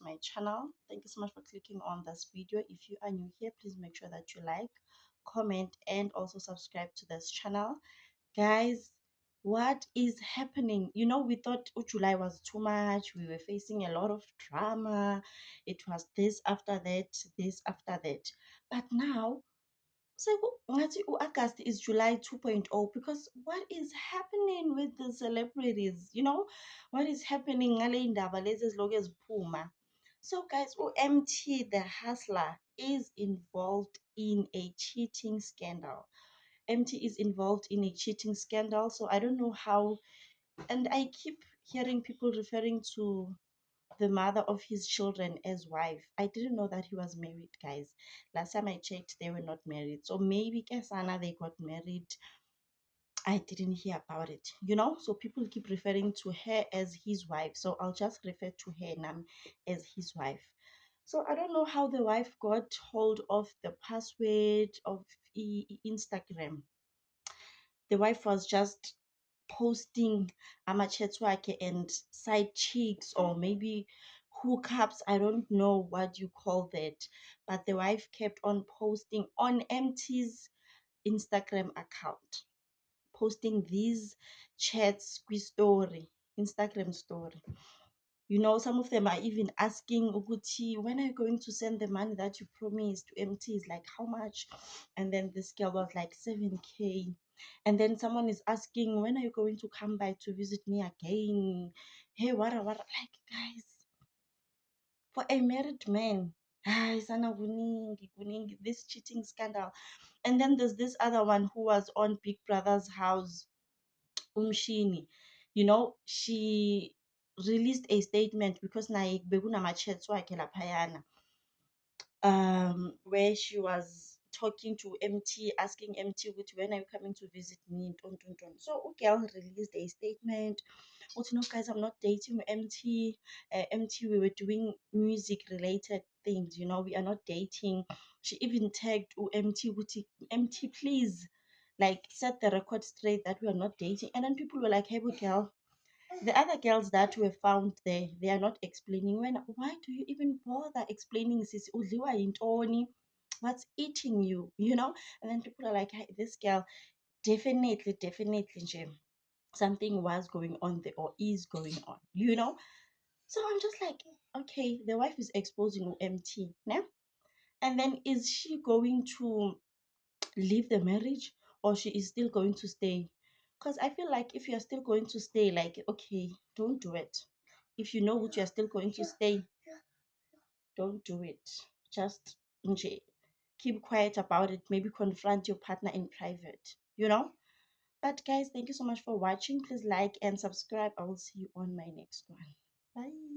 my channel. Thank you so much for clicking on this video. If you are new here, please make sure that you like, comment, and also subscribe to this channel. Guys, what is happening? We thought July was too much. We were facing a lot of drama. It was this after that, this after that. But now, so ngathi August is July 2.0, because what is happening with the celebrities? What is happening ngale indaba lezi ezilokhu ziphuma? So guys, MT the hustler is involved in a cheating scandal. MT is involved in a cheating scandal. So I don't know how, and I keep hearing people referring to the mother of his children as wife. I didn't know that he was married, guys. Last time I checked, they were not married. So maybe Kesana, they got married. I didn't hear about it, So people keep referring to her as his wife. So I'll just refer to her now as his wife. So I don't know how the wife got hold of the password of Instagram. The wife was just posting amachetwake and side cheeks, or maybe hookups. I don't know what you call that, but the wife kept on posting on MT's Instagram account, posting these chats, story, Instagram story. Some of them are even asking Uguti, when are you going to send the money that you promised to MT? Is like, how much? And then this girl was like 7K. And then someone is asking, when are you going to come by to visit me again? Hey, what? Like, guys, for a married man, sana kuningi, this cheating scandal. And then there's this other one who was on Big Brother's house, Umshini. She released a statement because naye bekunama-chats wakhe laphayana, where she was talking to MT, asking MT ukuthi, when are you coming to visit me, nton. So girl released a statement. No, guys, I'm not dating MT. MT, we were doing music related things, we are not dating. She even tagged MT ukuthi, MT, please, like, set the record straight that we are not dating. And then people were like, hey girl, the other girls that were found there, they are not explaining. Why do you even bother explaining? Sis udliwa yintoni? What's eating you? And then people are like, hey, this girl, definitely nje, something was going on there, or is going on, So I'm just like, okay, the wife is exposing MT now. And then is she going to leave the marriage, or she is still going to stay? Because I feel like if you're still going to stay, like, okay, don't do it. If you know what you're still going to stay, don't do it. Just keep quiet about it. Maybe confront your partner in private. But guys, thank you so much for watching. Please like and subscribe. I will see you on my next one. Bye.